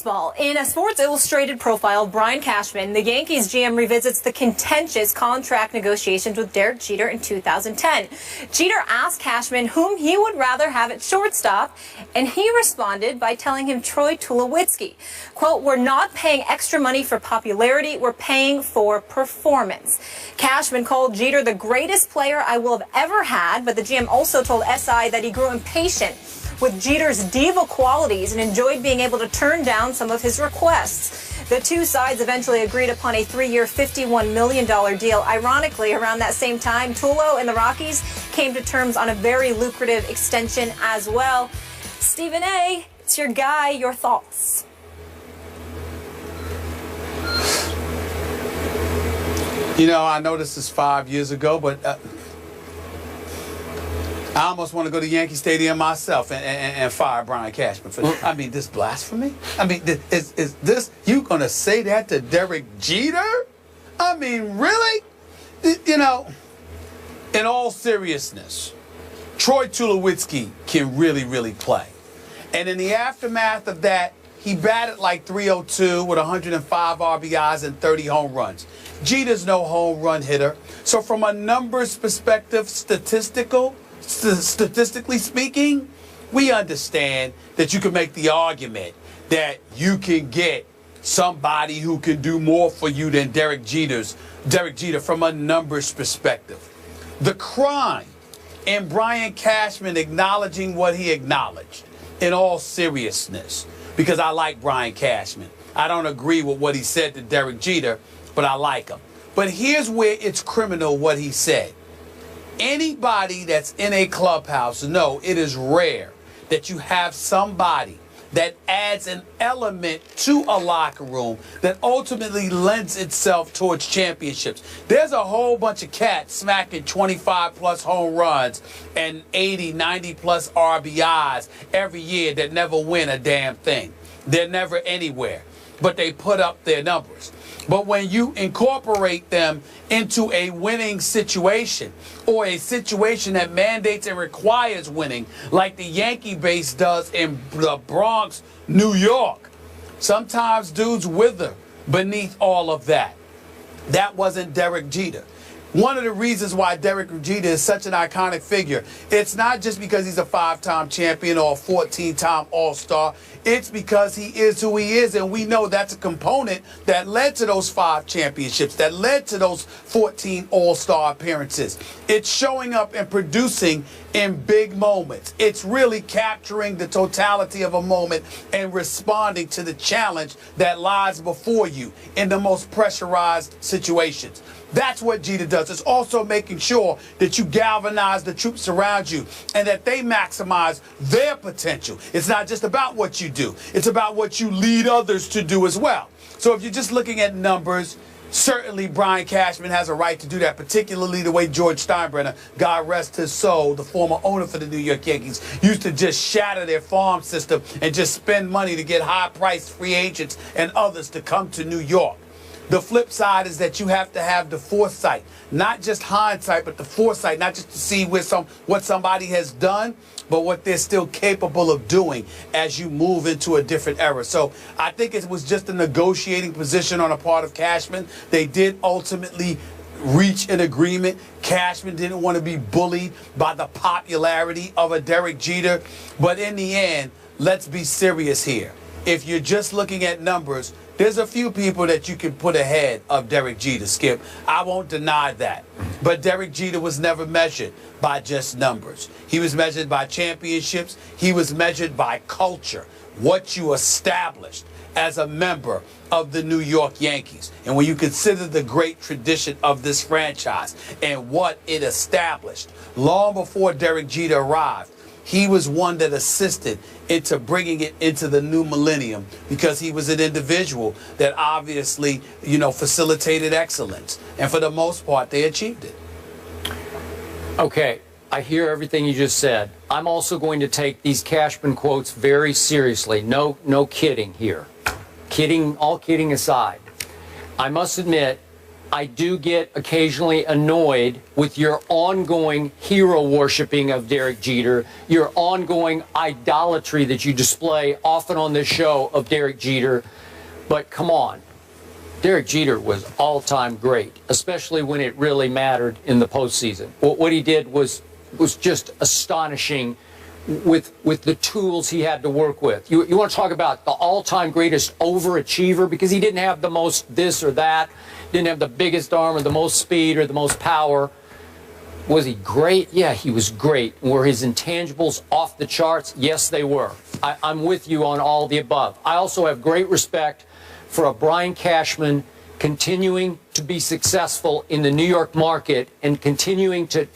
baseball. In a Sports Illustrated profile, Brian Cashman, the Yankees GM, revisits the contentious contract negotiations with Derek Jeter in 2010. Jeter asked Cashman whom he would rather have at shortstop, and he responded by telling him Troy Tulowitzki. Quote, "We're not paying extra money for popularity, we're paying for performance." Cashman called Jeter the greatest player I will have ever had, but the GM also told SI that he grew impatient with Jeter's diva qualities and enjoyed being able to turn down some of his requests. The two sides eventually agreed upon a 3-year, $51 million deal. Ironically, around that same time, Tulo and the Rockies came to terms on a very lucrative extension as well. Stephen A., it's your guy, your thoughts? You know, I know this is 5 years ago, but I almost want to go to Yankee Stadium myself and fire Brian Cashman for this. I mean, this blasphemy? I mean, is this, you going to say that to Derek Jeter? I mean, really? You know, in all seriousness, Troy Tulowitzki can really, really play. And in the aftermath of that, he batted like .302 with 105 RBIs and 30 home runs. Jeter's no home run hitter. So from a numbers perspective, statistically speaking, we understand that you can make the argument that you can get somebody who can do more for you than Derek Jeter from a numbers perspective. The crime in Brian Cashman acknowledging what he acknowledged, in all seriousness, because I like Brian Cashman. I don't agree with what he said to Derek Jeter, but I like him. But here's where it's criminal what he said. Anybody that's in a clubhouse know it is rare that you have somebody that adds an element to a locker room that ultimately lends itself towards championships. There's a whole bunch of cats smacking 25-plus home runs and 80, 90-plus RBIs every year that never win a damn thing. They're never anywhere, but they put up their numbers. But when you incorporate them into a winning situation or a situation that mandates and requires winning, like the Yankee base does in the Bronx, New York, sometimes dudes wither beneath all of that. That wasn't Derek Jeter. One of the reasons why Derek Jeter is such an iconic figure, it's not just because he's a 5-time champion or a 14-time All-Star. It's because he is who he is, and we know that's a component that led to those 5 championships, that led to those 14 All-Star appearances. It's showing up and producing in big moments. It's really capturing the totality of a moment and responding to the challenge that lies before you in the most pressurized situations. That's what Jeter does. It's also making sure that you galvanize the troops around you and that they maximize their potential. It's not just about what you do. It's about what you lead others to do as well. So if you're just looking at numbers, certainly Brian Cashman has a right to do that, particularly the way George Steinbrenner, God rest his soul, the former owner for the New York Yankees, used to just shatter their farm system and just spend money to get high-priced free agents and others to come to New York. The flip side is that you have to have the foresight, not just hindsight, but the foresight, not just to see what somebody has done, but what they're still capable of doing as you move into a different era. So I think it was just a negotiating position on the part of Cashman. They did ultimately reach an agreement. Cashman didn't want to be bullied by the popularity of a Derek Jeter. But in the end, let's be serious here. If you're just looking at numbers, there's a few people that you can put ahead of Derek Jeter, Skip. I won't deny that. But Derek Jeter was never measured by just numbers. He was measured by championships. He was measured by culture, what you established as a member of the New York Yankees. And when you consider the great tradition of this franchise and what it established, long before Derek Jeter arrived, he was one that assisted into bringing it into the new millennium because he was an individual that obviously, facilitated excellence. And for the most part, they achieved it. Okay, I hear everything you just said. I'm also going to take these Cashman quotes very seriously. No kidding here. All kidding aside. I must admit, I do get occasionally annoyed with your ongoing hero worshiping of Derek Jeter, your ongoing idolatry that you display often on this show of Derek Jeter. But come on, Derek Jeter was all-time great, especially when it really mattered in the postseason. What he did was just astonishing with the tools he had to work with. You want to talk about the all-time greatest overachiever, because he didn't have the most this or that, didn't have the biggest arm or the most speed or the most power. Was he great? Yeah, he was great. Were his intangibles off the charts? Yes, they were. I'm with you on all the above. I also have great respect for a Brian Cashman continuing to be successful in the New York market and continuing to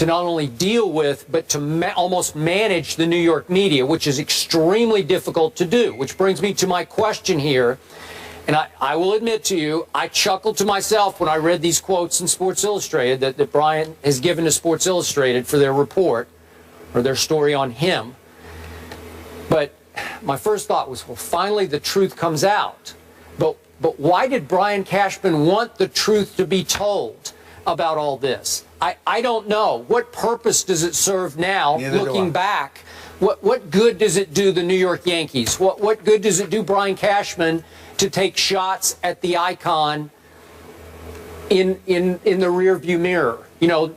not only deal with, but to almost manage the New York media, which is extremely difficult to do. Which brings me to my question here. And I will admit to you, I chuckled to myself when I read these quotes in Sports Illustrated that Brian has given to Sports Illustrated for their report, or their story on him. But my first thought was, well, finally the truth comes out. But why did Brian Cashman want the truth to be told about all this? I don't know. What purpose does it serve now, looking back? What good does it do the New York Yankees? What good does it do Brian Cashman to take shots at the icon in the rearview mirror? You know,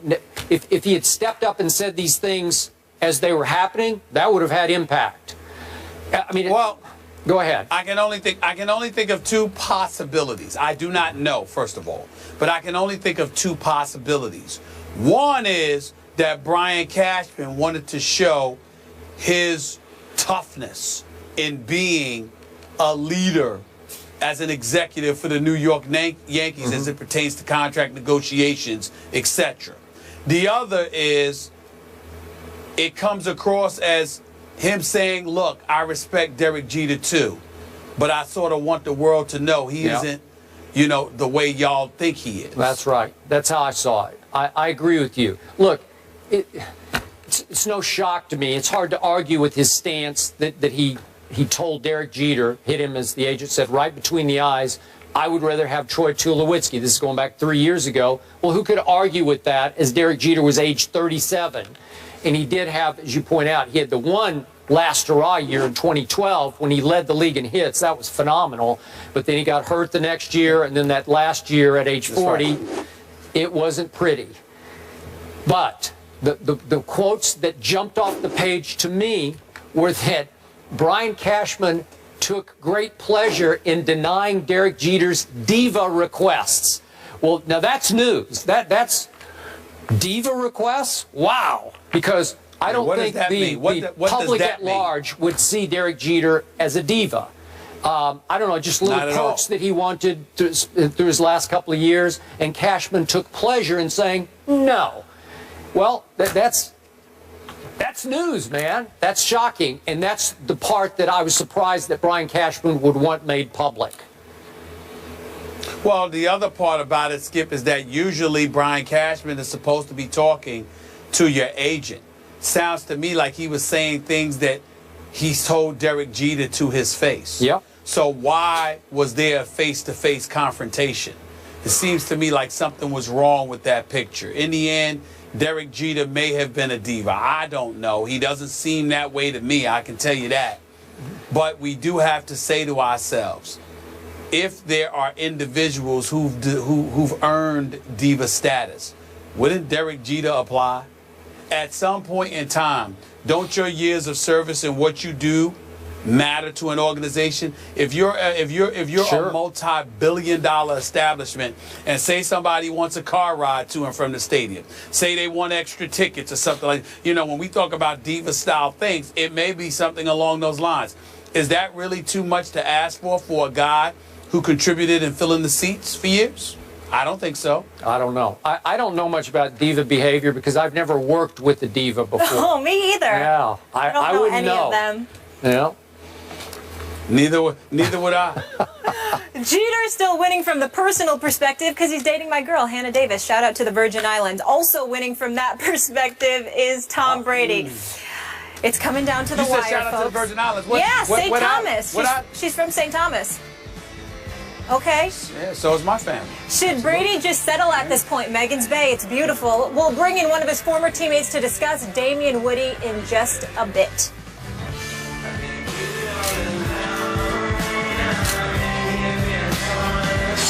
if he had stepped up and said these things as they were happening, that would have had impact. I mean, well, go ahead. I can only think of two possibilities. I do not know, first of all, but I can only think of two possibilities. One is that Brian Cashman wanted to show his toughness in being a leader as an executive for the New York Yankees as it pertains to contract negotiations, etc. The other is it comes across as him saying, look, I respect Derek Jeter too, but I sort of want the world to know he isn't, you know, the way y'all think he is. That's right. That's how I saw it. I agree with you. Look, it's no shock to me. It's hard to argue with his stance that he told Derek Jeter, hit him, as the agent said, right between the eyes, I would rather have Troy Tulowitzki. This is going back 3 years ago. Well, who could argue with that, as Derek Jeter was age 37? And he did have, as you point out, he had the one last hurrah year in 2012 when he led the league in hits. That was phenomenal. But then he got hurt the next year, and then that last year at age 40, it wasn't pretty. But the quotes that jumped off the page to me were that Brian Cashman took great pleasure in denying Derek Jeter's Diva requests. Well, now that's news. That's Diva requests? Wow. Because I don't think the public at large would see Derek Jeter as a diva. I don't know, just little perks that he wanted through his last couple of years, and Cashman took pleasure in saying no. Well, that's news, man. That's shocking, and that's the part that I was surprised that Brian Cashman would want made public. Well, the other part about it, Skip, is that usually Brian Cashman is supposed to be talking to your agent. Sounds to me like he was saying things that he's told Derek Jeter to his face. Yep. So why was there a face-to-face confrontation? It seems to me like something was wrong with that picture. In the end, Derek Jeter may have been a diva. I don't know. He doesn't seem that way to me, I can tell you that. But we do have to say to ourselves, if there are individuals who've earned diva status, wouldn't Derek Jeter apply? At some point in time, don't your years of service and what you do matter to an organization? If you're a multi-billion-dollar establishment, and say somebody wants a car ride to and from the stadium, say they want extra tickets or something like, you know, when we talk about diva-style things, it may be something along those lines. Is that really too much to ask for a guy who contributed in filling the seats for years? I don't think so. I don't know. I don't know much about diva behavior because I've never worked with a diva before. Oh, me either. Yeah, I don't know any of them. Yeah. Neither would I. Jeter's still winning from the personal perspective because he's dating my girl, Hannah Davis. Shout out to the Virgin Islands. Also winning from that perspective is Tom Brady. It's coming down to the wire, shout out folks. to the Virgin Islands. St. Thomas. She's from St. Thomas. Okay. Yeah, so is my family. Should Brady just settle at this point? Megan's Bay, it's beautiful. We'll bring in one of his former teammates to discuss Damian Woody in just a bit.